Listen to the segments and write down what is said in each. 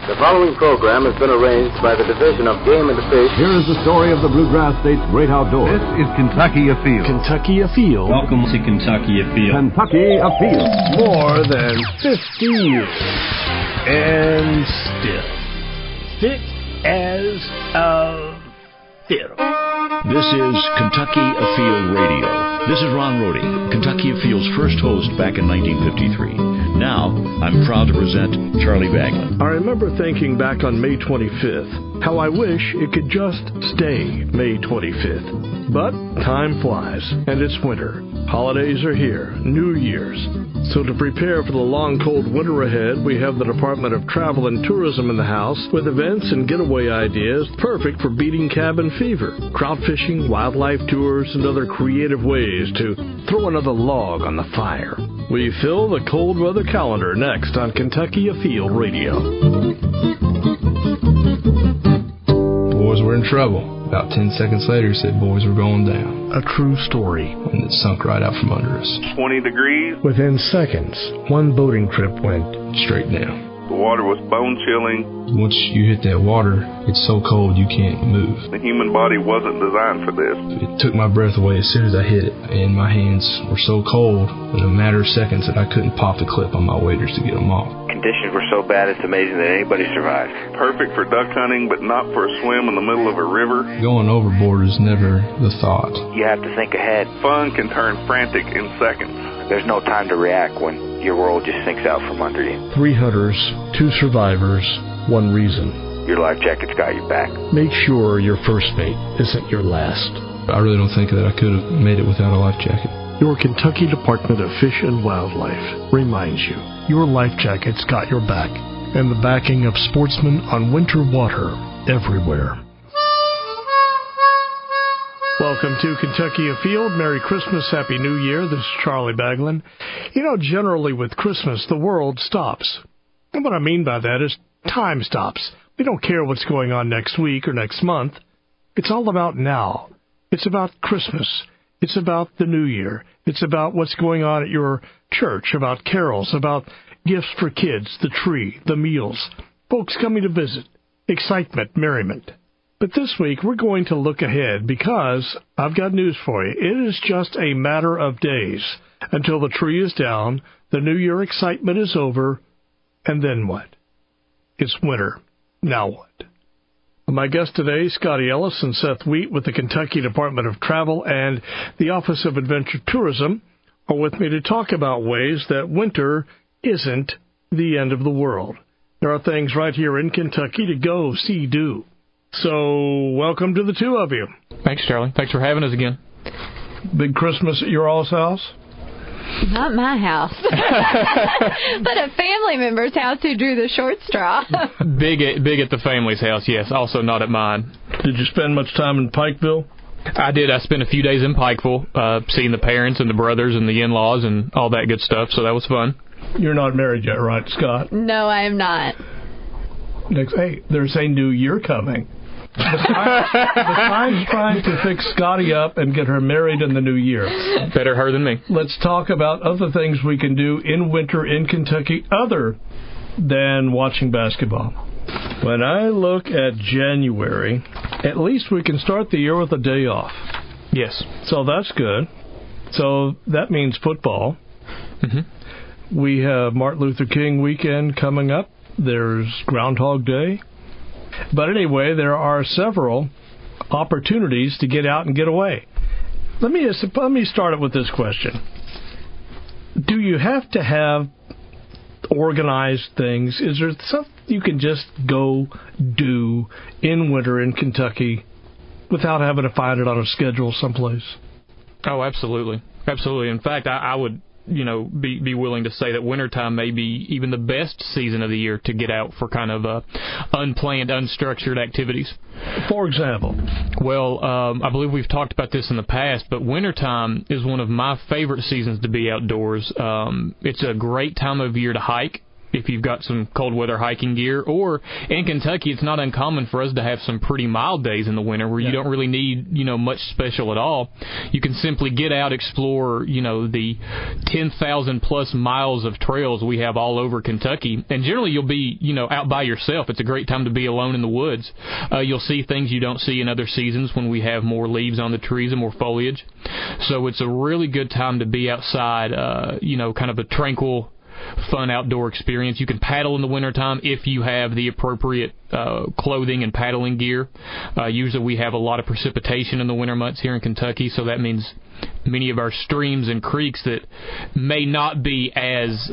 The following program has been arranged by the Division of Game and Fish. Here is the story of the Bluegrass State's great outdoors. This is Kentucky Afield. Kentucky Afield. Welcome to Kentucky Afield. Kentucky Afield. More than 50 years. And still fit as a fiddle. This is Kentucky Afield Radio. This is Ron Rohde, Kentucky Afield's first host back in 1953. Now, I'm proud to present Charlie Baglin. I remember thinking back on May 25th, how I wish it could just stay May 25th. But time flies, and it's winter. Holidays are here, New Year's. So to prepare for the long, cold winter ahead, we have the Department of Travel and Tourism in the house with events and getaway ideas perfect for beating cabin fever, trout fishing, wildlife tours, and other creative ways to throw another log on the fire. We fill the cold weather calendar next on Kentucky Afield Radio. Boys were in trouble. About 10 seconds later, he said boys were going down. A true story. And it sunk right out from under us. 20 degrees. Within seconds, one boating trip went straight down. The water was bone-chilling. Once you hit that water, it's so cold you can't move. The human body wasn't designed for this. It took my breath away as soon as I hit it, and my hands were so cold in a matter of seconds that I couldn't pop the clip on my waders to get them off. Conditions were so bad it's amazing that anybody survived. Perfect for duck hunting, but not for a swim in the middle of a river. Going overboard is never the thought. You have to think ahead. Fun can turn frantic in seconds. There's no time to react when your world just sinks out from under you. 3 hunters, 2 survivors, 1 reason. Your life jacket's got your back. Make sure your first mate isn't your last. I really don't think that I could have made it without a life jacket. Your Kentucky Department of Fish and Wildlife reminds you, your life jacket's got your back, and the backing of sportsmen on winter water everywhere. Welcome to Kentucky Afield. Merry Christmas, Happy New Year. This is Charlie Baglin. You know, generally with Christmas, the world stops. And what I mean by that is time stops. We don't care what's going on next week or next month. It's all about now. It's about Christmas. It's about the New Year. It's about what's going on at your church, about carols, about gifts for kids, the tree, the meals, folks coming to visit, excitement, merriment. But this week, we're going to look ahead because I've got news for you. It is just a matter of days until the tree is down, the New Year excitement is over, and then what? It's winter. Now what? My guests today, Scottie Ellis and Seth with the Kentucky Department of Travel and the Office of Adventure Tourism, are with me to talk about ways that winter isn't the end of the world. There are things right here in Kentucky to go, see, do. So, welcome to the two of you. Thanks, Charlie. Thanks for having us again. Big Christmas at your all's house? Not my house. But a family member's house who drew the short straw. Big at the family's house, yes. Also not at mine. Did you spend much time in Pikeville? I did. I spent a few days in Pikeville, seeing the parents and the brothers and the in-laws and all that good stuff, so that was fun. You're not married yet, right, Scott? No, I am not. Hey, there's a new year coming. Besides trying to fix Scottie up and get her married in the new year. Better her than me. Let's talk about other things we can do in winter in Kentucky other than watching basketball. When I look at January, at least we can start the year with a day off. Yes. So that's good. So that means football. Mm-hmm. We have Martin Luther King weekend coming up. There's Groundhog Day. But anyway, there are several opportunities to get out and get away. Let me start it with this question. Do you have to have organized things? Is there something you can just go do in winter in Kentucky without having to find it on a schedule someplace? Oh, absolutely. Absolutely. In fact, I would be willing to say that wintertime may be even the best season of the year to get out for kind of unplanned, unstructured activities. For example? Well, I believe we've talked about this in the past, but wintertime is one of my favorite seasons to be outdoors. It's a great time of year to hike. if you've got some cold weather hiking gear. Or in Kentucky, it's not uncommon for us to have some pretty mild days in the winter where you don't really need, much special at all. You can simply get out, explore, the 10,000 plus miles of trails we have all over Kentucky. And generally you'll be, out by yourself. It's a great time to be alone in the woods. You'll see things you don't see in other seasons when we have more leaves on the trees and more foliage. So it's a really good time to be outside, kind of a tranquil, fun outdoor experience. You can paddle in the wintertime if you have the appropriate clothing and paddling gear. Usually we have a lot of precipitation in the winter months here in Kentucky, so that means many of our streams and creeks that may not be as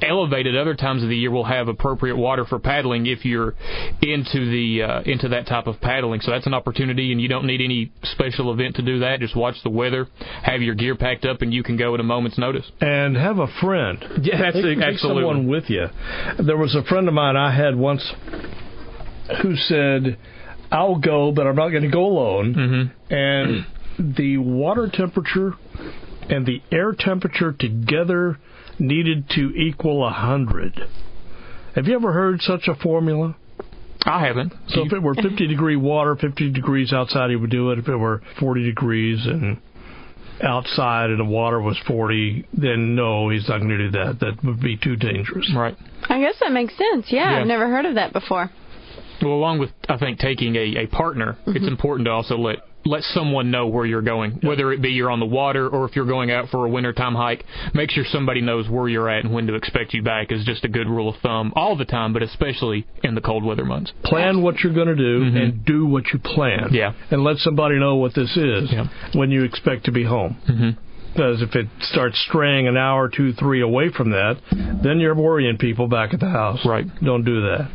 elevated other times of the year will have appropriate water for paddling if you're into that type of paddling. So that's an opportunity, and you don't need any special event to do that. Just watch the weather, have your gear packed up, and you can go at a moment's notice. And have a friend. Yeah, that's Take absolutely. someone with you. There was a friend of mine I had once who said, I'll go, but I'm not going to go alone. Mm-hmm. And the water temperature and the air temperature together needed to equal 100. Have you ever heard such a formula? I haven't. So if it were 50-degree water, 50 degrees outside, he would do it. If it were 40 degrees and outside and the water was 40, then no, he's not going to do that. That would be too dangerous. Right. I guess that makes sense. Yeah. I've never heard of that before. Well, along with, I think, taking a partner, it's important to also let someone know where you're going, whether it be you're on the water or if you're going out for a wintertime hike. Make sure somebody knows where you're at and when to expect you back is just a good rule of thumb all the time, but especially in the cold weather months. Plan what you're going to do and do what you plan. Yeah. And let somebody know what this is when you expect to be home. Because if it starts straying an hour, 2, 3 away from that, then you're worrying people back at the house. Right. Don't do that.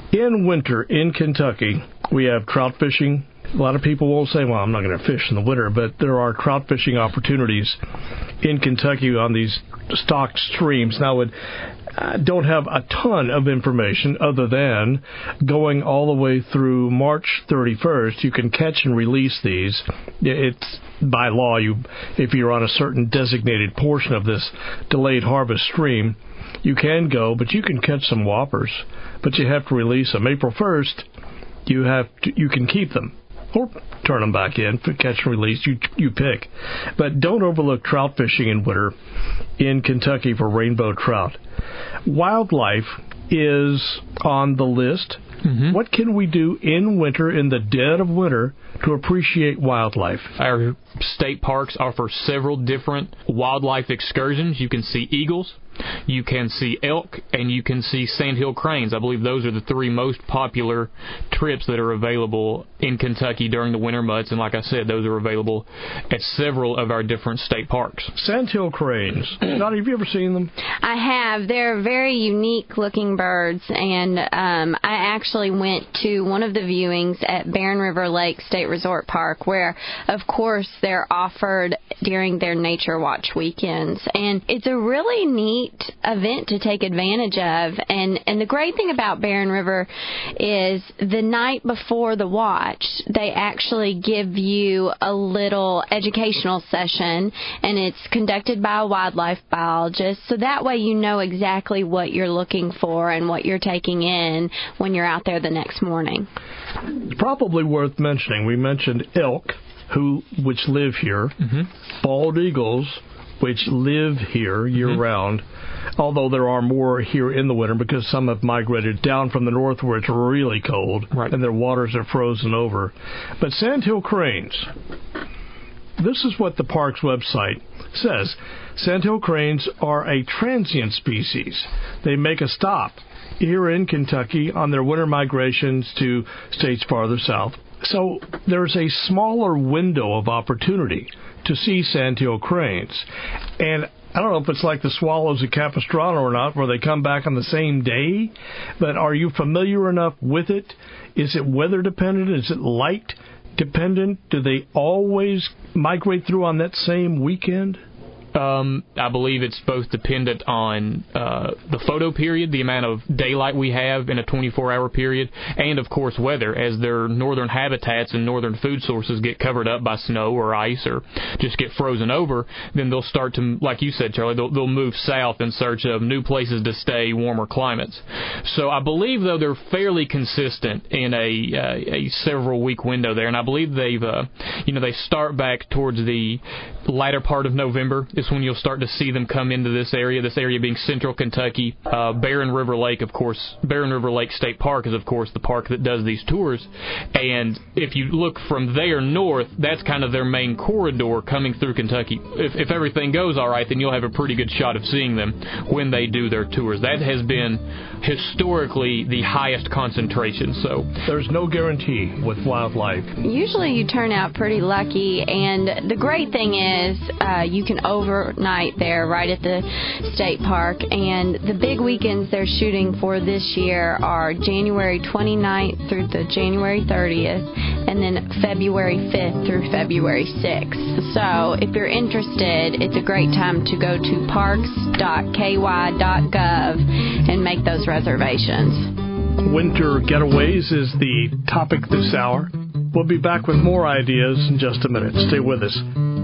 In winter in Kentucky, we have trout fishing. A lot of people will say, well, I'm not going to fish in the winter, but there are trout fishing opportunities in Kentucky on these stocked streams. Now, I don't have a ton of information other than going all the way through March 31st. You can catch and release these. It's by law, if you're on a certain designated portion of this delayed harvest stream, you can go, but you can catch some whoppers, but you have to release them. April 1st, you can keep them or turn them back in for catch and release. You pick. But don't overlook trout fishing in winter in Kentucky for rainbow trout. Wildlife is on the list. What can we do in winter, in the dead of winter, to appreciate wildlife? Our state parks offer several different wildlife excursions. You can see eagles, you can see elk, and you can see sandhill cranes. I believe those are the 3 most popular trips that are available in Kentucky during the winter months. And like I said, those are available at several of our different state parks. Sandhill cranes. Scottie, have you ever seen them? I have. They're very unique-looking birds, and I actually went to one of the viewings at Barren River Lake State Resort Park, where, of course, they're offered during their Nature Watch weekends. And it's a really neat event to take advantage of. And the great thing about Barren River is the night before the watch, they actually give you a little educational session, and it's conducted by a wildlife biologist. So that way you know exactly what you're looking for and what you're taking in when you're out there the next morning. It's probably worth mentioning. We mentioned elk, which live here, bald eagles, which live here year-round, although there are more here in the winter because some have migrated down from the north where it's really cold, and their waters are frozen over. But sandhill cranes, this is what the park's website says. Sandhill cranes are a transient species. They make a stop here in Kentucky on their winter migrations to states farther south. So there's a smaller window of opportunity to see sandhill cranes. And I don't know if it's like the swallows at Capistrano or not, where they come back on the same day, but are you familiar enough with it? Is it weather dependent? Is it light dependent? Do they always migrate through on that same weekend? I believe it's both dependent on the photo period, the amount of daylight we have in a 24-hour period, and, of course, weather. As their northern habitats and northern food sources get covered up by snow or ice or just get frozen over, then they'll start to, like you said, Charlie, they'll move south in search of new places to stay, warmer climates. So I believe, though, they're fairly consistent in a several-week window there, and I believe they've, they start back towards the latter part of November is when you'll start to see them come into this area being central Kentucky. Barren River Lake, of course, Barren River Lake State Park is, of course, the park that does these tours. And if you look from there north, that's kind of their main corridor coming through Kentucky. If everything goes all right, then you'll have a pretty good shot of seeing them when they do their tours. That has been historically the highest concentration. So there's no guarantee with wildlife. Usually you turn out pretty lucky, and the great thing is you can overnight there right at the state park, and the big weekends they're shooting for this year are January 29th through the January 30th, and then February 5th through February 6th. So if you're interested, it's a great time to go to parks.ky.gov and make those reservations. Winter getaways is the topic this hour. We'll be back with more ideas in just a minute. Stay with us.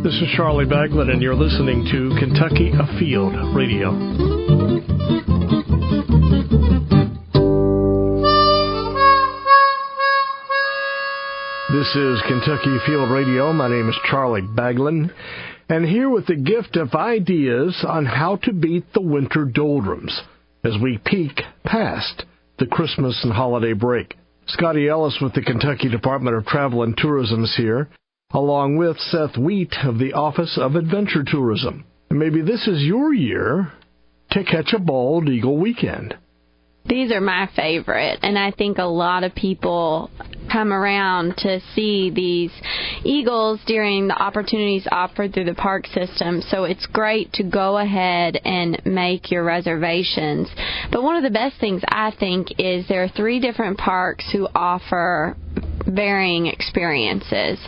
This is Charlie Baglin, and you're listening to Kentucky Afield Radio. This is Kentucky Afield Radio. My name is Charlie Baglin, and here with the gift of ideas on how to beat the winter doldrums as we peek past the Christmas and holiday break. Scottie Ellis with the Kentucky Department of Travel and Tourism is here, along with Seth Wheat of the Office of Adventure Tourism. And maybe this is your year to catch a bald eagle weekend. These are my favorite, and I think a lot of people come around to see these eagles during the opportunities offered through the park system, so it's great to go ahead and make your reservations. But one of the best things, I think, is there are 3 different parks who offer varying experiences.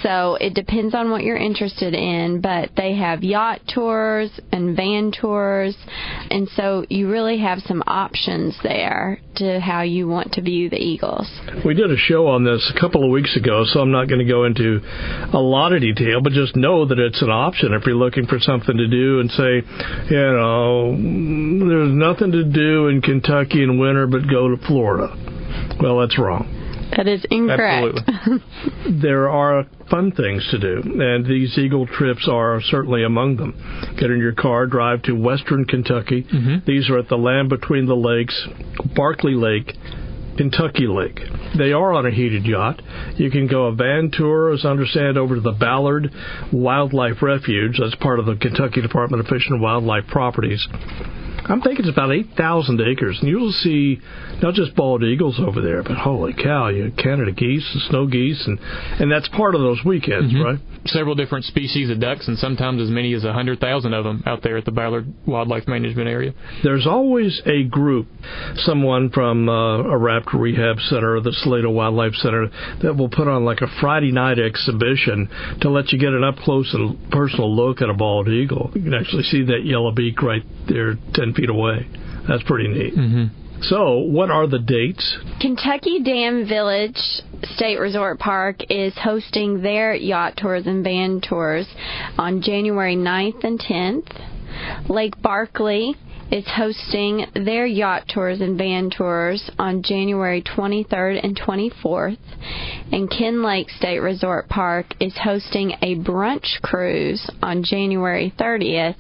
So it depends on what you're interested in, but they have yacht tours and van tours, and so you really have some options there to how you want to view the eagles. We did a show on this a couple of weeks ago, so I'm not going to go into a lot of detail, but just know that it's an option if you're looking for something to do and say, there's nothing to do in Kentucky in winter but go to Florida. Well, that's wrong. That is incorrect. Absolutely. There are fun things to do, and these eagle trips are certainly among them. Get in your car, drive to western Kentucky. Mm-hmm. These are at the land between the lakes, Barkley Lake, Kentucky Lake. They are on a heated yacht. You can go a van tour, as I understand, over to the Ballard Wildlife Refuge. That's part of the Kentucky Department of Fish and Wildlife Properties. I'm thinking it's about 8,000 acres, and you'll see not just bald eagles over there, but holy cow, you have Canada geese and snow geese, and that's part of those weekends, mm-hmm. right? Several different species of ducks, and sometimes as many as 100,000 of them out there at the Ballard Wildlife Management Area. There's always a group, someone from a raptor rehab center or the Salado Wildlife Center, that will put on like a Friday night exhibition to let you get an up-close and personal look at a bald eagle. You can actually see that yellow beak right there 10 feet away. That's pretty neat. Mm-hmm. So, what are the dates? Kentucky Dam Village State Resort Park is hosting their yacht tours and van tours on January 9th and 10th. Lake Barkley is hosting their yacht tours and van tours on January 23rd and 24th. And Ken Lake State Resort Park is hosting a brunch cruise on January 30th,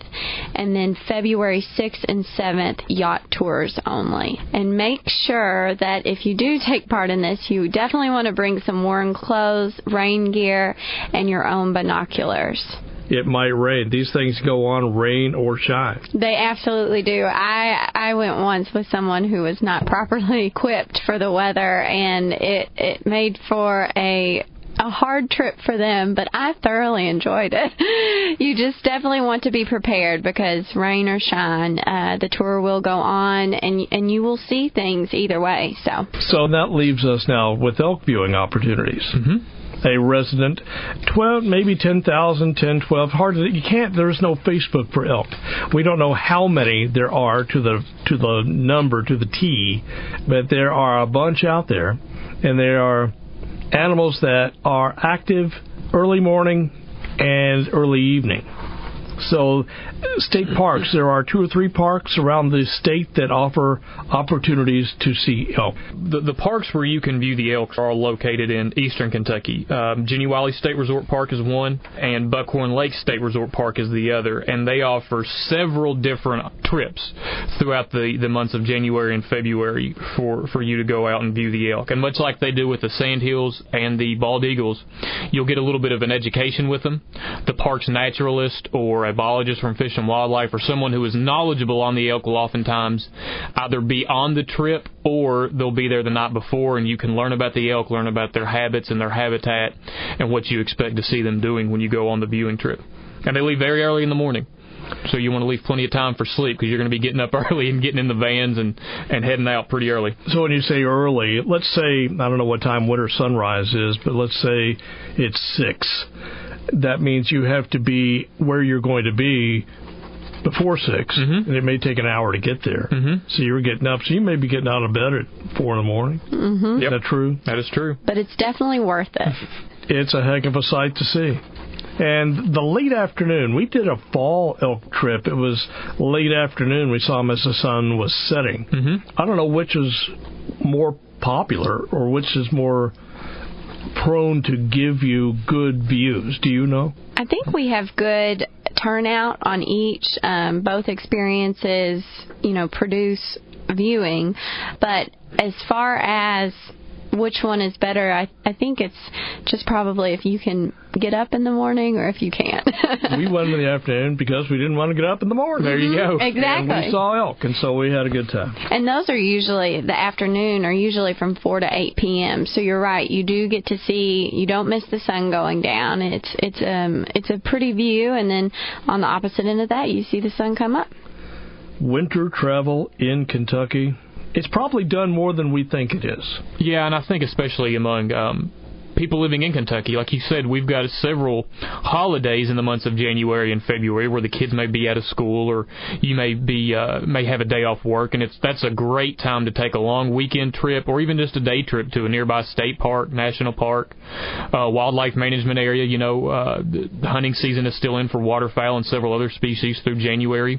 and then February 6th and 7th, yacht tours only. And make sure that if you do take part in this, you definitely want to bring some warm clothes, rain gear, and your own binoculars. It might rain. These things go on rain or shine. They absolutely do. I went once with someone who was not properly equipped for the weather, and it made for a hard trip for them, but I thoroughly enjoyed it. You just definitely want to be prepared because rain or shine, the tour will go on, and you will see things either way. So that leaves us now with elk viewing opportunities. Mm-hmm. a resident. 12, maybe 10,000, 10, 12. There's no Facebook for elk. We don't know how many there are to the number, to the T, but there are a bunch out there, and there are animals that are active early morning and early evening. So, state parks, there are 2 or 3 parks around the state that offer opportunities to see elk. The parks where you can view the elk are all located in eastern Kentucky. Genuine State Resort Park is one, and Buckhorn Lake State Resort Park is the other. And they offer several different trips throughout the months of January and February for you to go out and view the elk. And much like they do with the sandhills and the bald eagles, you'll get a little bit of an education with them. The park's naturalist or a biologist from Fish and Wildlife or someone who is knowledgeable on the elk will oftentimes either be on the trip or they'll be there the night before, and you can learn about the elk, learn about their habits and their habitat and what you expect to see them doing when you go on the viewing trip. And they leave very early in the morning, so you want to leave plenty of time for sleep because you're going to be getting up early and getting in the vans and heading out pretty early. So when you say early, let's say, I don't know what time winter sunrise is, but let's say it's 6. That means you have to be where you're going to be before 6, and it may take an hour to get there. So you're getting up. So you may be getting out of bed at 4 in the morning. Is that true? That is true. But it's definitely worth it. It's a heck of a sight to see. And the late afternoon, we did a fall elk trip. It was late afternoon. We saw them as the sun was setting. I don't know which is more popular or which is more prone to give you good views. Do you know? I think we have good turnout on each. Both experiences, produce viewing. But as far as which one is better, I think it's just probably if you can get up in the morning or if you can't. We went in the afternoon because we didn't want to get up in the morning. There you go. Exactly. And we saw elk, and so we had a good time. And those are usually, the afternoon are usually from 4 to 8 p.m. So you're right, you do get to see, you don't miss the sun going down. It's a pretty view, and then on the opposite end of that, you see the sun come up. Winter travel in Kentucky, it's probably done more than we think it is. Yeah, and I think especially among people living in Kentucky, like you said, we've got several holidays in the months of January and February where the kids may be out of school or you may have a day off work, and that's a great time to take a long weekend trip or even just a day trip to a nearby state park, national park, wildlife management area. The hunting season is still in for waterfowl and several other species through January.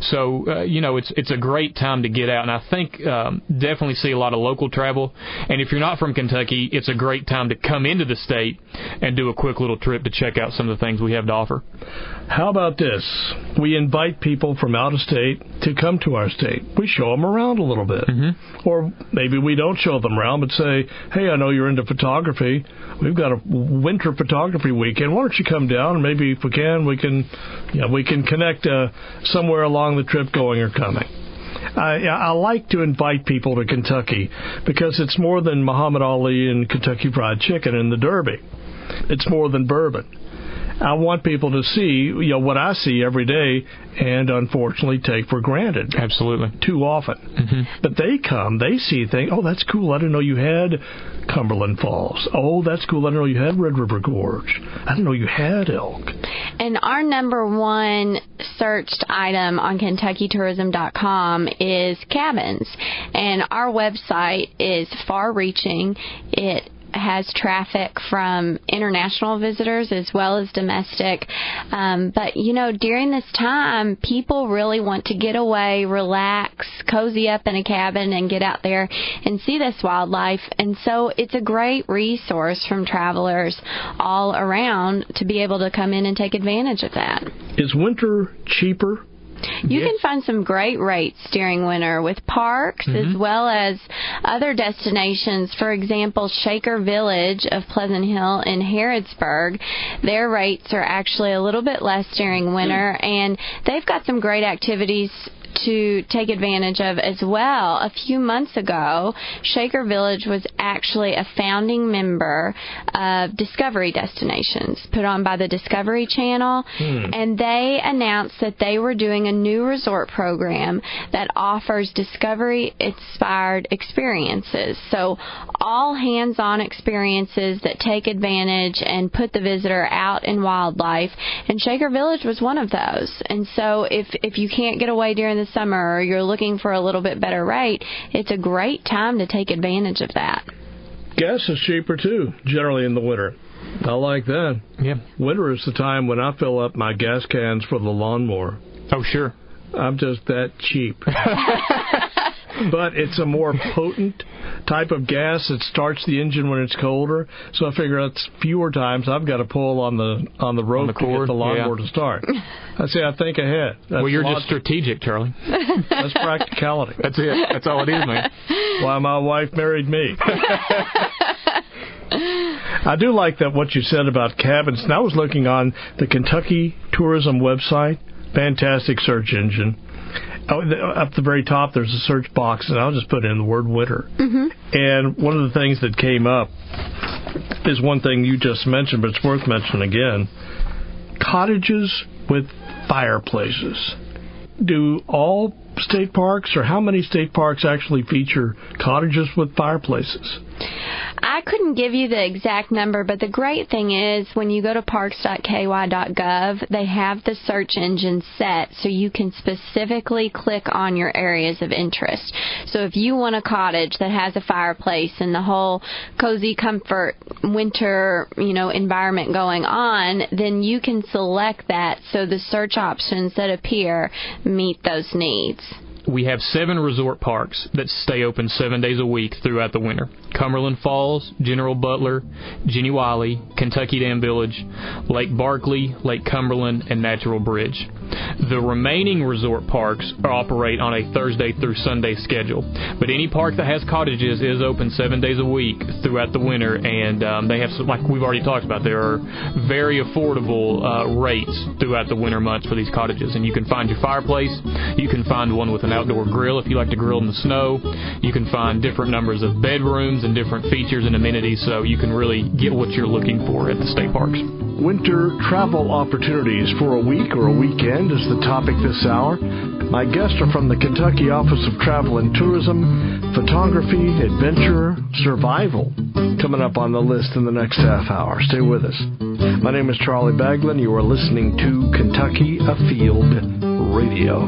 So, it's a great time to get out, and I think definitely see a lot of local travel. And if you're not from Kentucky, it's a great time to come into the state and do a quick little trip to check out some of the things we have to offer. How about this? We invite people from out of state to come to our state. We show them around a little bit. Or maybe we don't show them around, but say, hey, I know you're into photography. We've got a winter photography weekend. Why don't you come down, and maybe if we can connect somewhere along the trip going or coming. I like to invite people to Kentucky because it's more than Muhammad Ali and Kentucky Fried Chicken and the Derby. It's more than bourbon. I want people to see what I see every day and unfortunately take for granted. Absolutely. Too often. But they come, they see things. Oh, that's cool. I didn't know you had Cumberland Falls. Oh, that's cool. I didn't know you had Red River Gorge. I didn't know you had elk. And our number one searched item on KentuckyTourism.com is cabins. And our website is far-reaching. It has traffic from international visitors as well as domestic. But, during this time, people really want to get away, relax, cozy up in a cabin and get out there and see this wildlife. And so it's a great resource from travelers all around to be able to come in and take advantage of that. Is winter cheaper? You can find some great rates during winter with parks as well as other destinations. For example, Shaker Village of Pleasant Hill in Harrodsburg, their rates are actually a little bit less during winter, and they've got some great activities to take advantage of as well. A few months ago, Shaker Village was actually a founding member of Discovery Destinations, put on by the Discovery Channel, and they announced that they were doing a new resort program that offers Discovery-inspired experiences. So all hands-on experiences that take advantage and put the visitor out in wildlife, and Shaker Village was one of those. And so if you can't get away during the summer or you're looking for a little bit better rate, it's a great time to take advantage of that. Gas is cheaper, too, generally in the winter. I like that. Yeah. Winter is the time when I fill up my gas cans for the lawnmower. Oh, sure. I'm just that cheap. But it's a more potent type of gas that starts the engine when it's colder. So I figure that's fewer times I've got to pull on the rope to get the lawnmower to start. I say I think ahead. That's you're just strategic, Charlie. That's practicality. That's it. That's all it is, man. Why my wife married me. I do like that what you said about cabins. And I was looking on the Kentucky Tourism website. Fantastic search engine. Up the very top, there's a search box, and I'll just put in the word winter. And one of the things that came up is one thing you just mentioned, but it's worth mentioning again. Cottages with fireplaces. Do all state parks, or how many state parks actually feature cottages with fireplaces? I couldn't give you the exact number, but the great thing is when you go to parks.ky.gov, they have the search engine set so you can specifically click on your areas of interest. So if you want a cottage that has a fireplace and the whole cozy comfort winter, environment going on, then you can select that so the search options that appear meet those needs. We have 7 resort parks that stay open 7 days a week throughout the winter. Cumberland Falls, General Butler, Jenny Wiley, Kentucky Dam Village, Lake Barkley, Lake Cumberland, and Natural Bridge. The remaining resort parks operate on a Thursday through Sunday schedule. But any park that has cottages is open 7 days a week throughout the winter, and they have, like we've already talked about, there are very affordable rates throughout the winter months for these cottages. And you can find your fireplace. You can find one with an outdoor grill if you like to grill in the snow. You can find different numbers of bedrooms and different features and amenities, so you can really get what you're looking for at the state parks. Winter travel opportunities for a week or a weekend is the topic this hour. My guests are from the Kentucky Office of Travel and Tourism, photography, adventure, survival. Coming up on the list in the next half hour. Stay with us. My name is Charlie Baglin. You are listening to Kentucky Afield Radio.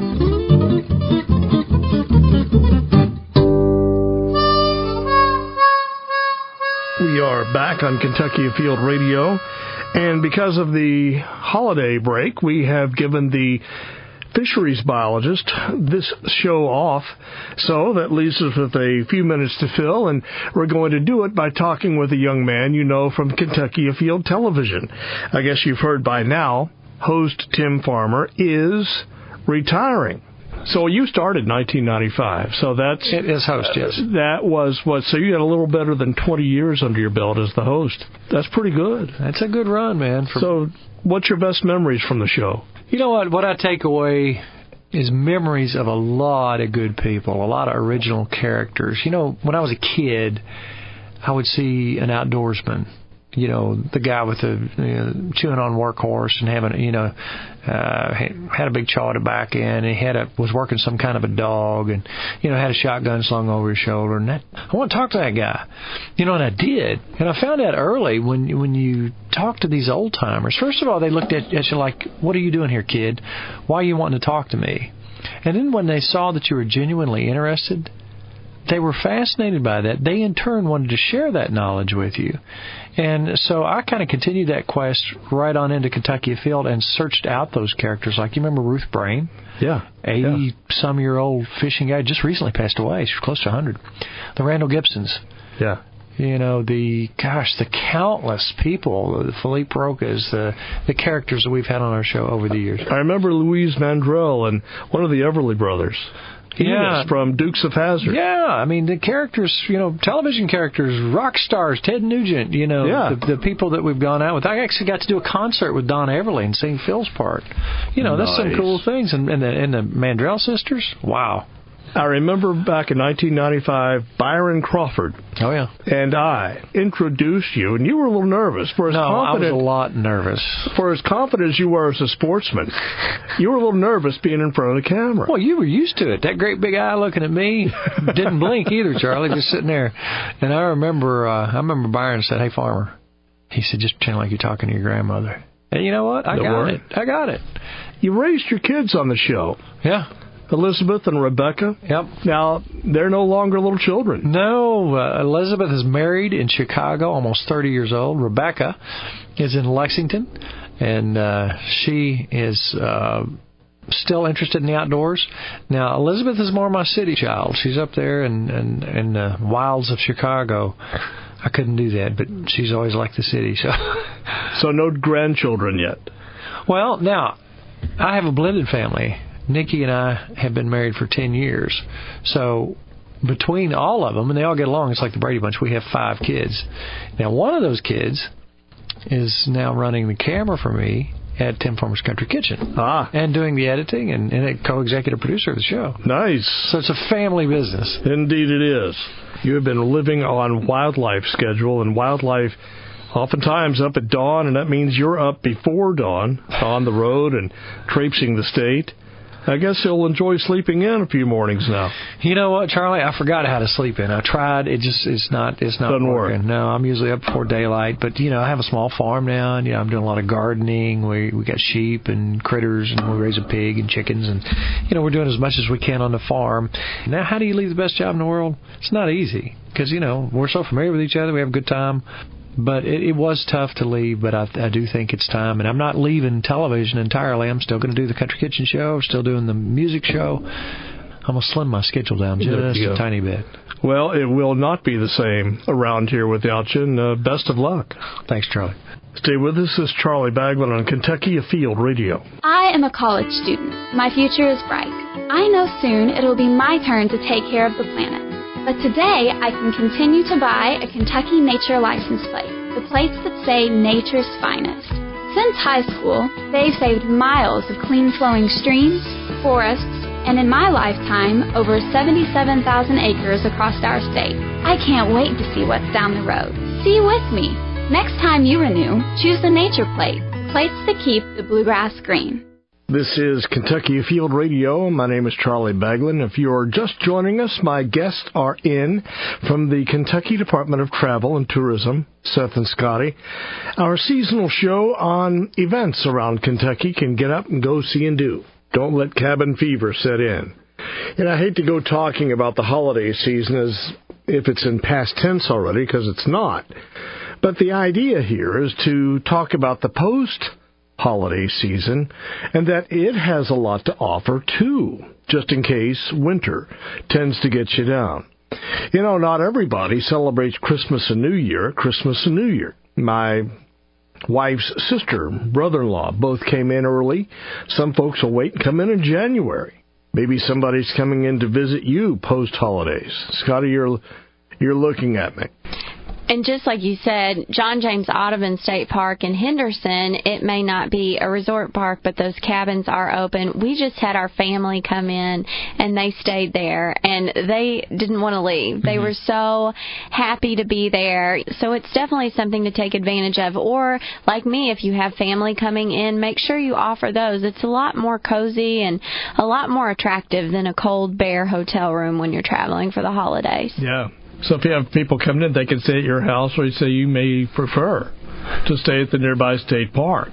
We are back on Kentucky Afield Radio, and because of the holiday break, we have given the fisheries biologist this show off, so that leaves us with a few minutes to fill, and we're going to do it by talking with a young man you know from Kentucky Afield Television. I guess you've heard by now, host Tim Farmer is retiring. So you started in 1995, so that's... It is host, yes. That was what... So you had a little better than 20 years under your belt as the host. That's pretty good. That's a good run, man. So what's your best memories from the show? You know what? What I take away is memories of a lot of good people, a lot of original characters. When I was a kid, I would see an outdoorsman. The guy with the chewing on workhorse and having, had a big chaw at the back end, and was working some kind of a dog, and had a shotgun slung over his shoulder, and I want to talk to that guy, and I did, and I found out early when you talk to these old timers. First of all, they looked at you like, "What are you doing here, kid? Why are you wanting to talk to me?" And then when they saw that you were genuinely interested, they were fascinated by that. They, in turn, wanted to share that knowledge with you. And so I kind of continued that quest right on into Kentucky Afield and searched out those characters. Like, you remember Ruth Brain? Yeah. 80-some-year-old fishing guy, just recently passed away. She was close to 100. The Randall Gibsons. Yeah. The countless people, the Philippe Rocas, the characters that we've had on our show over the years. I remember Louise Mandrell and one of the Everly brothers. Enos from Dukes of Hazzard. Yeah, I mean, the characters, television characters, rock stars, Ted Nugent, the people that we've gone out with. I actually got to do a concert with Don Everly and sing Phil's part. That's some cool things. And the Mandrell sisters, wow. I remember back in 1995, Byron Crawford and I introduced you, and you were a little nervous. I was a lot nervous. For as confident as you were as a sportsman, you were a little nervous being in front of the camera. Well, you were used to it. That great big eye looking at me didn't blink either, Charlie, just sitting there. And I remember Byron said, "Hey, Farmer," he said, "just pretend like you're talking to your grandmother." And you know what? I got it. You raised your kids on the show. Yeah. Elizabeth and Rebecca. Yep. Now, they're no longer little children. No. Elizabeth is married in Chicago, almost 30 years old. Rebecca is in Lexington, and she is still interested in the outdoors. Now, Elizabeth is more my city child. She's up there in the wilds of Chicago. I couldn't do that, but she's always liked the city. So no grandchildren yet? Well, now, I have a blended family. Nikki and I have been married for 10 years. So between all of them, and they all get along, it's like the Brady Bunch, we have 5 kids. Now, one of those kids is now running the camera for me at Tim Farmer's Country Kitchen. And doing the editing and a co-executive producer of the show. Nice. So it's a family business. Indeed it is. You have been living on wildlife schedule, and wildlife oftentimes up at dawn, and that means you're up before dawn on the road and traipsing the state. I guess you'll enjoy sleeping in a few mornings now. You know what, Charlie? I forgot how to sleep in. I tried. It's not Doesn't working. Work. No, I'm usually up before daylight. But, I have a small farm now, and, I'm doing a lot of gardening. We got sheep and critters, and we raise a pig and chickens. And, we're doing as much as we can on the farm. Now, how do you leave the best job in the world? It's not easy because, we're so familiar with each other. We have a good time. But it was tough to leave, but I do think it's time. And I'm not leaving television entirely. I'm still going to do the Country Kitchen show, still doing the music show. I'm going to slim my schedule down just a tiny bit. Well, it will not be the same around here without you, and best of luck. Thanks, Charlie. Stay with us. This is Charlie Baglin on Kentucky Afield Radio. I am a college student. My future is bright. I know soon it'll be my turn to take care of the planet. But today, I can continue to buy a Kentucky Nature license plate, the plates that say Nature's Finest. Since high school, they've saved miles of clean-flowing streams, forests, and in my lifetime, over 77,000 acres across our state. I can't wait to see what's down the road. See you with me. Next time you renew, choose the Nature Plate, plates that keep the bluegrass green. This is Kentucky Afield Radio. My name is Charlie Baglin. If you're just joining us, my guests are in from the Kentucky Department of Travel and Tourism, Seth and Scottie. Our seasonal show on events around Kentucky can get up and go see and do. Don't let cabin fever set in. And I hate to go talking about the holiday season as if it's in past tense already, because it's not. But the idea here is to talk about the post-holiday season, and that it has a lot to offer, too, just in case winter tends to get you down. Not everybody celebrates Christmas and New Year. My wife's sister, brother-in-law, both came in early. Some folks will wait and come in January. Maybe somebody's coming in to visit you post-holidays. Scottie, you're looking at me. And just like you said, John James Audubon State Park in Henderson, it may not be a resort park, but those cabins are open. We just had our family come in, and they stayed there, and they didn't want to leave. They were so happy to be there. So it's definitely something to take advantage of. Or, like me, if you have family coming in, make sure you offer those. It's a lot more cozy and a lot more attractive than a cold, bare hotel room when you're traveling for the holidays. Yeah. So if you have people coming in, they can stay at your house, or you say you may prefer to stay at the nearby state park.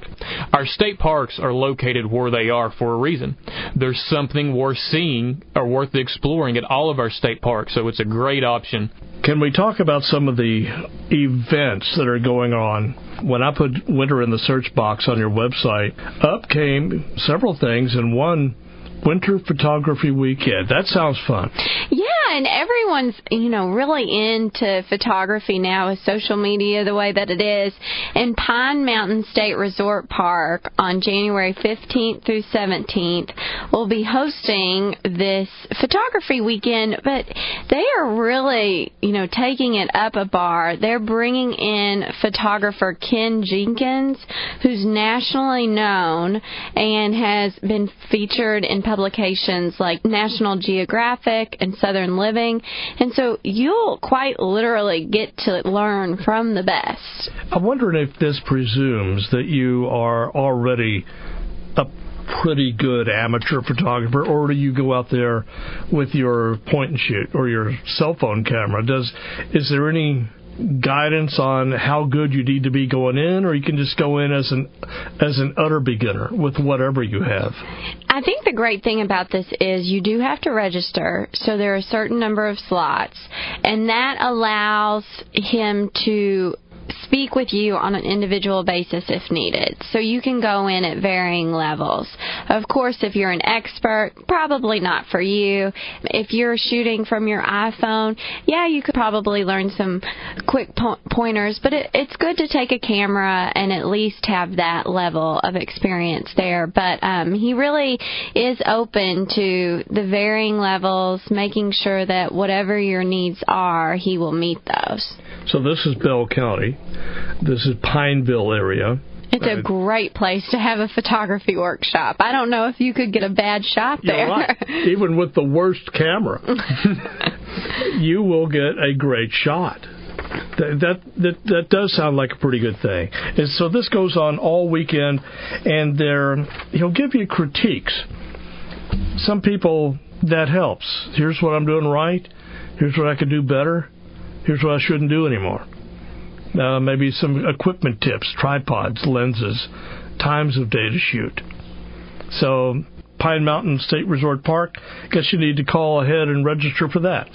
Our state parks are located where they are for a reason. There's something worth seeing or worth exploring at all of our state parks, so it's a great option. Can we talk about some of the events that are going on? When I put winter in the search box on your website, up came several things, and one Winter Photography Weekend. That sounds fun. Yeah, and everyone's, really into photography now with social media the way that it is. And Pine Mountain State Resort Park on January 15th through 17th will be hosting this photography weekend, but they are really, taking it up a bar. They're bringing in photographer Ken Jenkins, who's nationally known and has been featured in publications like National Geographic and Southern Living, and so you'll quite literally get to learn from the best. I'm wondering if this presumes that you are already a pretty good amateur photographer, or do you go out there with your point and shoot or your cell phone camera? Is there any guidance on how good you need to be going in, or you can just go in as an utter beginner with whatever you have? I think the great thing about this is you do have to register, so there are a certain number of slots, and that allows him to speak with you on an individual basis if needed. So you can go in at varying levels. Of course, if you're an expert, probably not for you. If you're shooting from your iPhone, you could probably learn some quick pointers, but it's good to take a camera and at least have that level of experience there. But he really is open to the varying levels, making sure that whatever your needs are, he will meet those. So this is Bell County. This is Pineville area. It's a great place to have a photography workshop. I don't know if you could get a bad shot there. You're right. Even with the worst camera, you will get a great shot. That does sound like a pretty good thing. And so this goes on all weekend, and he'll give you critiques. Some people, that helps. Here's what I'm doing right. Here's what I could do better. Here's what I shouldn't do anymore. Maybe some equipment tips, tripods, lenses, times of day to shoot. So Pine Mountain State Resort Park, guess you need to call ahead and register for that.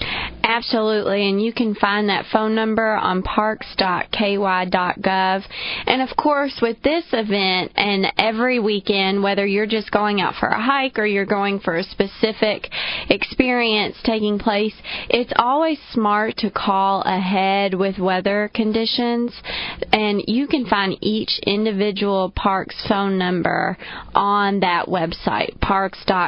Absolutely, and you can find that phone number on parks.ky.gov. And of course, with this event and every weekend, whether you're just going out for a hike or you're going for a specific experience taking place, it's always smart to call ahead with weather conditions. And you can find each individual park's phone number on that website, parks.ky.gov.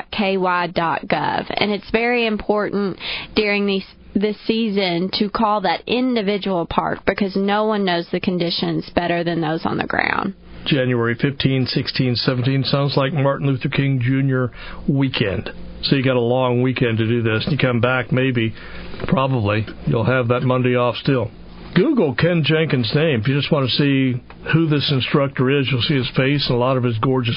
And it's very important during this season to call that individual park because no one knows the conditions better than those on the ground. January 15, 16, 17 sounds like Martin Luther King Jr. weekend. So you got a long weekend to do this. You come back, probably, you'll have that Monday off still. Google Ken Jenkins' name. If you just want to see who this instructor is, you'll see his face and a lot of his gorgeous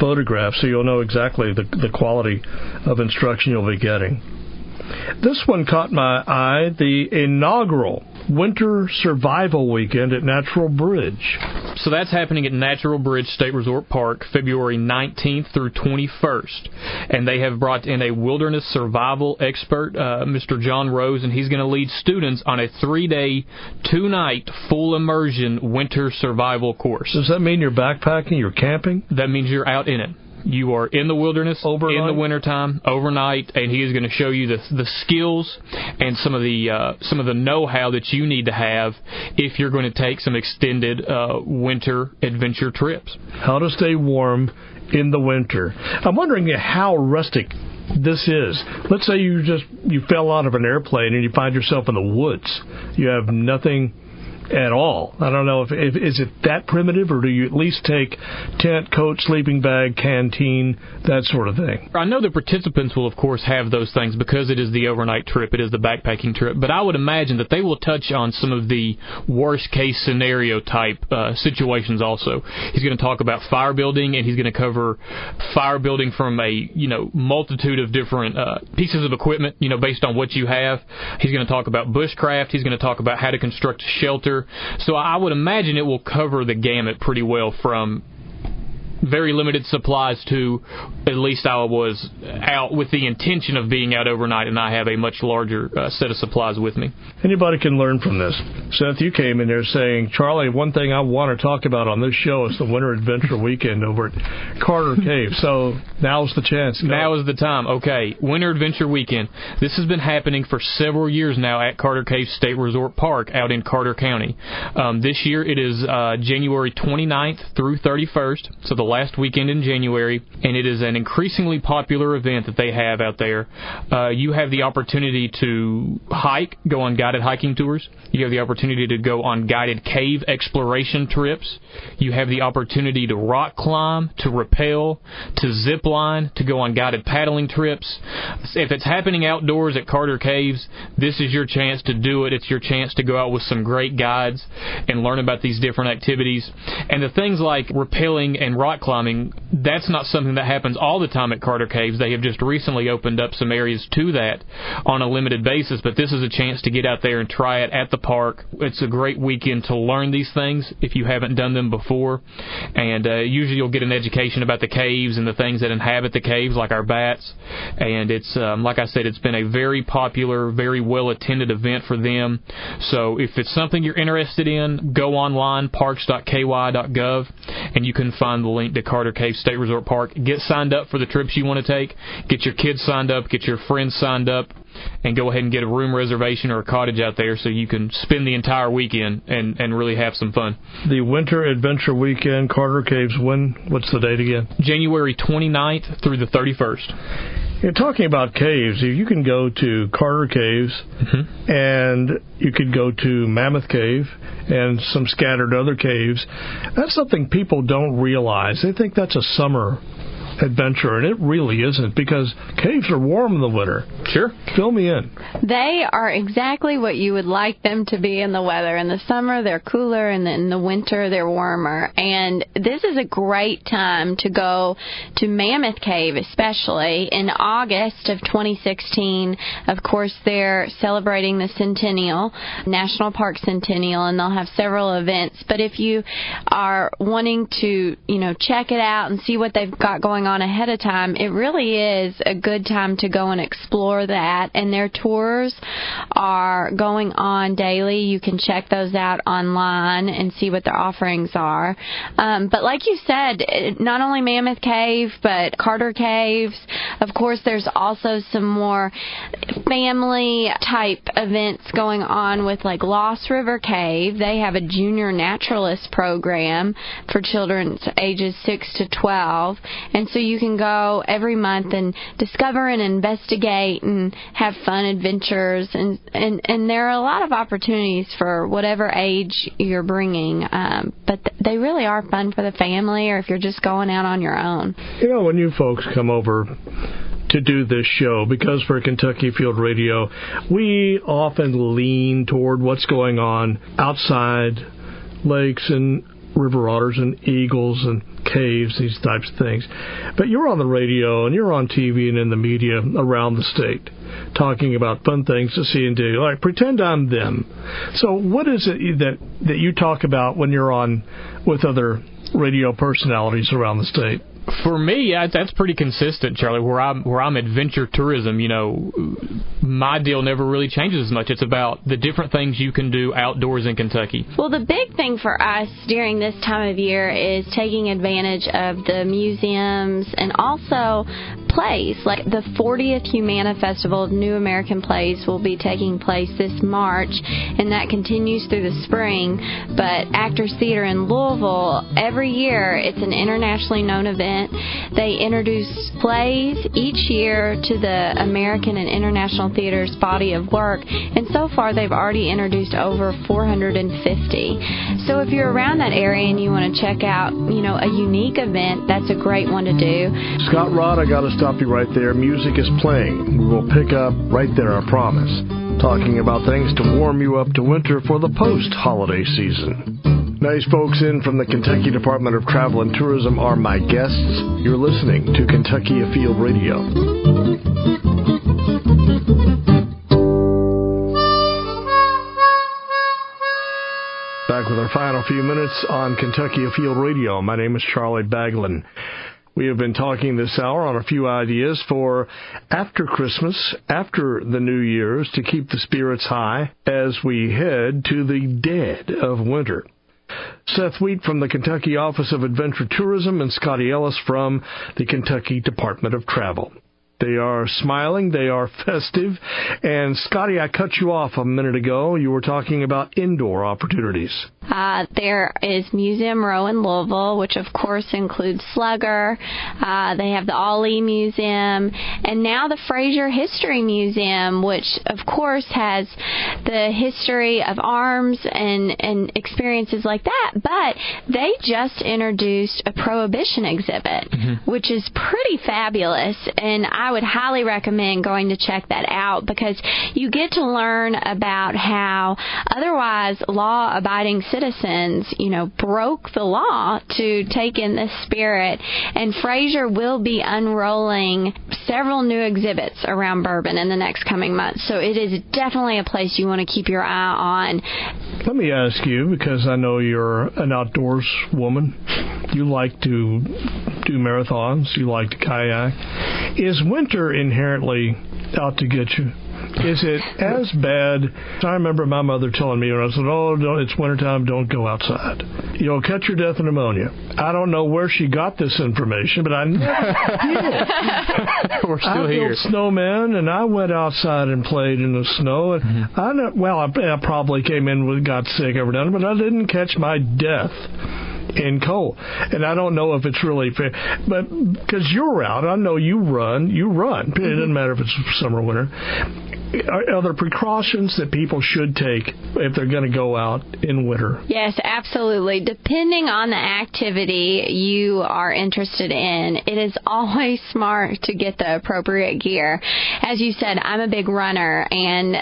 photographs, so you'll know exactly the quality of instruction you'll be getting. This one caught my eye, the inaugural Winter Survival Weekend at Natural Bridge. So that's happening at Natural Bridge State Resort Park, February 19th through 21st. And they have brought in a wilderness survival expert, Mr. John Rose, and he's going to lead students on a 3-day, 2-night, full immersion winter survival course. Does that mean you're backpacking, you're camping? That means you're out in it. You are in the wilderness overnight? In the wintertime, overnight, and he is going to show you the skills and some of the know-how that you need to have if you're going to take some extended winter adventure trips. How to stay warm in the winter. I'm wondering how rustic this is. Let's say you fell out of an airplane and you find yourself in the woods. You have nothing at all. I don't know if is it that primitive, or do you at least take tent, coat, sleeping bag, canteen, that sort of thing? I know the participants will, of course, have those things because it is the overnight trip, it is the backpacking trip, but I would imagine that they will touch on some of the worst-case scenario type situations also. He's going to talk about fire building, and he's going to cover fire building from a multitude of different pieces of equipment, based on what you have. He's going to talk about bushcraft. He's going to talk about how to construct a shelter. So I would imagine it will cover the gamut pretty well from very limited supplies to, at least I was out with the intention of being out overnight, and I have a much larger set of supplies with me. Anybody can learn from this. Seth, you came in there saying, Charlie, one thing I want to talk about on this show is the Winter Adventure Weekend over at Carter Cave. So now's the chance. Now is the time. Okay, Winter Adventure Weekend. This has been happening for several years now at Carter Cave State Resort Park out in Carter County. This year it is January 29th through 31st, so the last weekend in January, and it is an increasingly popular event that they have out there. You have the opportunity to hike, go on guided hiking tours. You have the opportunity to go on guided cave exploration trips. You have the opportunity to rock climb, to rappel, to zip line, to go on guided paddling trips. If it's happening outdoors at Carter Caves, this is your chance to do it. It's your chance to go out with some great guides and learn about these different activities. And the things like rappelling and rock climbing, that's not something that happens all the time at Carter Caves. They have just recently opened up some areas to that on a limited basis, but this is a chance to get out there and try it at the park. It's a great weekend to learn these things if you haven't done them before, and usually you'll get an education about the caves and the things that inhabit the caves, like our bats, and it's, like I said, it's been a very popular, very well-attended event for them. So if it's something you're interested in, go online, parks.ky.gov, and you can find the link to Carter Cave State Resort Park. Get signed up for the trips you want to take. Get your kids signed up. Get your friends signed up. And go ahead and get a room reservation or a cottage out there so you can spend the entire weekend and really have some fun. The Winter Adventure Weekend, Carter Caves, what's the date again? January 29th through the 31st. You're talking about caves. You can go to Carter Caves, and you could go to Mammoth Cave and some scattered other caves. That's something people don't realize. They think that's a summer adventure, and it really isn't, because caves are warm in the winter. Sure. Fill me in. They are exactly what you would like them to be in the weather. In the summer, they're cooler, and in the winter, they're warmer. And this is a great time to go to Mammoth Cave, especially in August of 2016. Of course, they're celebrating the Centennial, National Park Centennial, and they'll have several events. But if you are wanting to, check it out and see what they've got going on ahead of time, it really is a good time to go and explore that. And their tours are going on daily. You can check those out online and see what their offerings are. But like you said, not only Mammoth Cave, but Carter Caves. Of course, there's also some more family type events going on with like Lost River Cave. They have a junior naturalist program for children ages 6 to 12. And so you can go every month and discover and investigate and have fun adventures. And there are a lot of opportunities for whatever age you're bringing. But they really are fun for the family, or if you're just going out on your own. When you folks come over to do this show, because for Kentucky Afield Radio, we often lean toward what's going on outside lakes and river otters and eagles and caves, these types of things. But you're on the radio and you're on TV and in the media around the state talking about fun things to see and do. Like, pretend I'm them. So what is it that you talk about when you're on with other radio personalities around the state? For me, that's pretty consistent, Charlie. Where I'm adventure tourism, my deal never really changes as much. It's about the different things you can do outdoors in Kentucky. Well, the big thing for us during this time of year is taking advantage of the museums and also plays. Like the 40th Humana Festival of New American Plays will be taking place this March, and that continues through the spring. But Actors Theater in Louisville, every year, it's an internationally known event. They introduce plays each year to the American and International Theater's body of work, and so far they've already introduced over 450. So if you're around that area and you want to check out, a unique event, that's a great one to do. Scott Rod, I got to stop you right there. Music is playing. We will pick up right there, I promise. Talking about things to warm you up to winter for the post-holiday season. Nice folks in from the Kentucky Department of Travel and Tourism are my guests. You're listening to Kentucky Afield Radio. Back with our final few minutes on Kentucky Afield Radio. My name is Charlie Baglin. We have been talking this hour on a few ideas for after Christmas, after the New Year's, to keep the spirits high as we head to the dead of winter. Seth Wheat from the Kentucky Office of Adventure Tourism and Scottie Ellis from the Kentucky Department of Travel. They are smiling, they are festive, and Scottie, I cut you off a minute ago. You were talking about indoor opportunities. There is Museum Row in Louisville, which of course includes Slugger. They have the Ollie Museum, and now the Fraser History Museum, which of course has the history of arms and experiences like that. But they just introduced a Prohibition exhibit, which is pretty fabulous, and I would highly recommend going to check that out because you get to learn about how otherwise law-abiding citizens, broke the law to take in this spirit. And Fraser will be unrolling several new exhibits around bourbon in the next coming months. So it is definitely a place you want to keep your eye on. Let me ask you, because I know you're an outdoors woman, you like to do marathons, you like to kayak. Is winter inherently out to get you? Is it as bad? I remember my mother telling me when I said, it's wintertime, don't go outside. You'll catch your death of pneumonia. I don't know where she got this information, but I never did. We're still here. I built snowmen, and I went outside and played in the snow. And I probably came in and got sick every now and then, but I didn't catch my death in cold. And I don't know if it's really fair, but because you're out, I know you run. It doesn't matter if it's summer or winter. Are there precautions that people should take if they're going to go out in winter? Yes, absolutely. Depending on the activity you are interested in, it is always smart to get the appropriate gear. As you said, I'm a big runner, and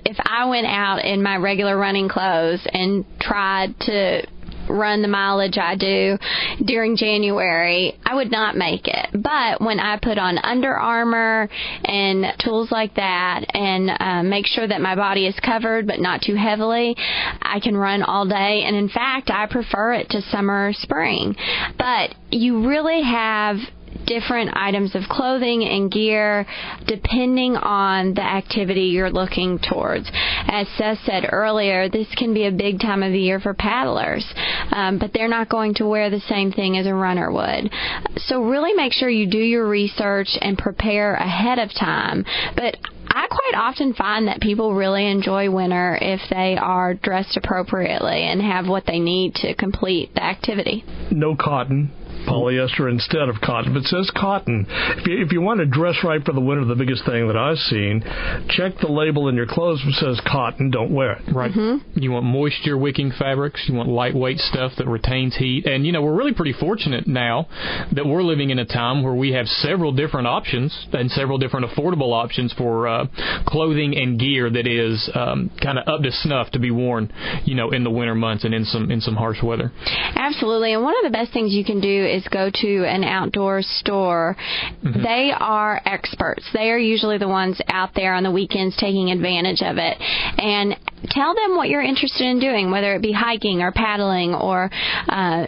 if I went out in my regular running clothes and tried to run the mileage I do during January, I would not make it. But when I put on Under Armour and tools like that and make sure that my body is covered but not too heavily, I can run all day. And in fact, I prefer it to summer or spring. But you really have different items of clothing and gear depending on the activity you're looking towards. As Seth said earlier, this can be a big time of the year for paddlers, but they're not going to wear the same thing as a runner would. So really make sure you do your research and prepare ahead of time. But I quite often find that people really enjoy winter if they are dressed appropriately and have what they need to complete the activity. No cotton. Polyester instead of cotton. If it says cotton, if you want to dress right for the winter, the biggest thing that I've seen, check the label in your clothes that says cotton, don't wear it. Right. You want moisture-wicking fabrics. You want lightweight stuff that retains heat. And, we're really pretty fortunate now that we're living in a time where we have several different options and several different affordable options for clothing and gear that is kind of up to snuff to be worn, in the winter months and in some harsh weather. Absolutely. And one of the best things you can do is go to an outdoor store. They are experts. They are usually the ones out there on the weekends taking advantage of it. And tell them what you're interested in doing, whether it be hiking or paddling or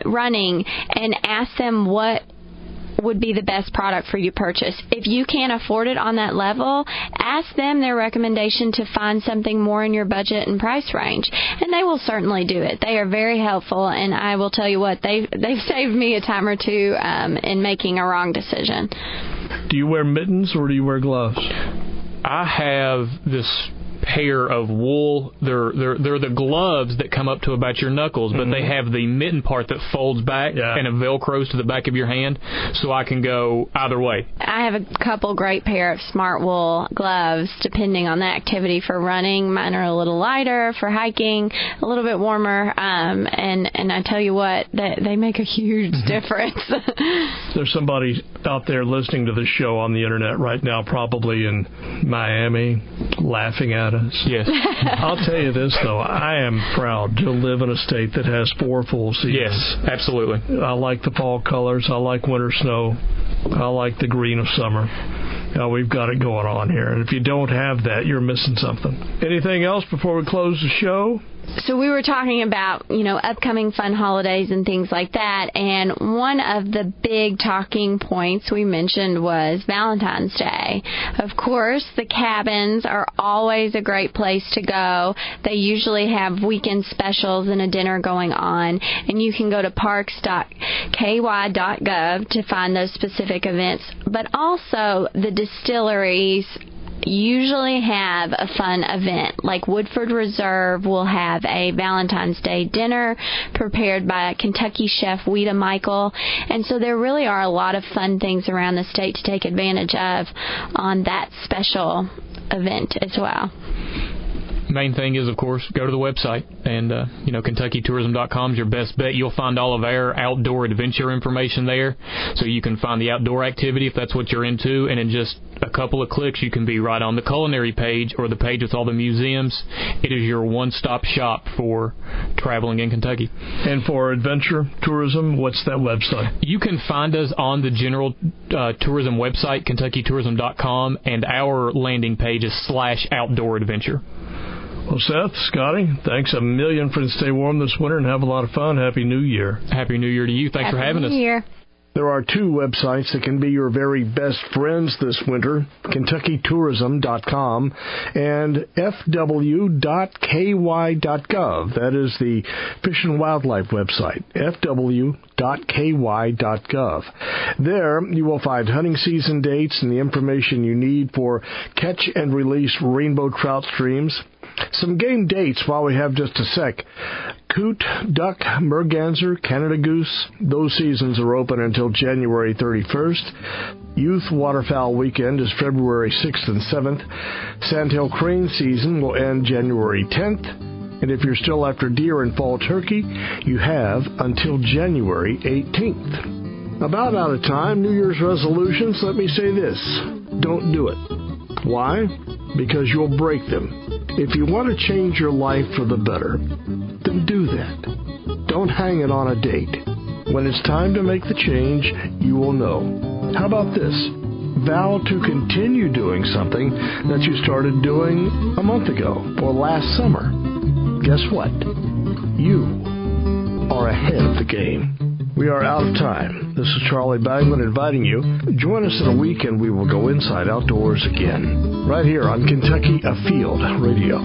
running, and ask them what would be the best product for you to purchase. If you can't afford it on that level, ask them their recommendation to find something more in your budget and price range, and they will certainly do it. They are very helpful, and I will tell you what, they've saved me a time or two in making a wrong decision. Do you wear mittens or do you wear gloves? I have this pair of wool. They're the gloves that come up to about your knuckles, but they have the mitten part that folds back and it velcros to the back of your hand, so I can go either way. I have a couple great pair of smart wool gloves depending on the activity. For running, mine are a little lighter. For hiking, a little bit warmer, and I tell you what, they make a huge difference. There's somebody out there listening to this show on the internet right now, probably in Miami, laughing at us. Yes. I'll tell you this, though. I am proud to live in a state that has 4 full seasons. Yes, absolutely. I like the fall colors. I like winter snow. I like the green of summer. We've got it going on here. And if you don't have that, you're missing something. Anything else before we close the show? So we were talking about, upcoming fun holidays and things like that, and one of the big talking points we mentioned was Valentine's Day. Of course, the cabins are always a great place to go. They usually have weekend specials and a dinner going on, and you can go to parks.ky.gov to find those specific events. But also, the distilleries usually have a fun event. Like Woodford Reserve will have a Valentine's Day dinner prepared by Kentucky chef Weta Michael. And so there really are a lot of fun things around the state to take advantage of on that special event as well. Main thing is, of course, go to the website, and KentuckyTourism.com is your best bet. You'll find all of our outdoor adventure information there, so you can find the outdoor activity if that's what you're into, and in just a couple of clicks you can be right on the culinary page or the page with all the museums. It is your one-stop shop for traveling in Kentucky. And for adventure tourism, what's that website? You can find us on the general tourism website, KentuckyTourism.com, and our landing page is /outdoor adventure. Well, Seth, Scottie, thanks a million for stay warm this winter and have a lot of fun. Happy New Year. Happy New Year to you. Thanks for having us. Happy New Year. There are two websites that can be your very best friends this winter, KentuckyTourism.com and fw.ky.gov. That is the Fish and Wildlife website, fw.ky.gov. There you will find hunting season dates and the information you need for catch and release rainbow trout streams. Some game dates while we have just a sec. Coot, duck, merganser, Canada goose, those seasons are open until January 31st. Youth waterfowl weekend is February 6th and 7th. Sandhill crane season will end January 10th. And if you're still after deer and fall turkey, you have until January 18th. About out of time, New Year's resolutions, let me say this. Don't do it. Why? Because you'll break them. If you want to change your life for the better, then do that. Don't hang it on a date. When it's time to make the change, you will know. How about this? Vow to continue doing something that you started doing a month ago or last summer. Guess what? You are ahead of the game. We are out of time. This is Charlie Bagman inviting you. Join us in a week and we will go inside outdoors again. Right here on Kentucky Afield Radio.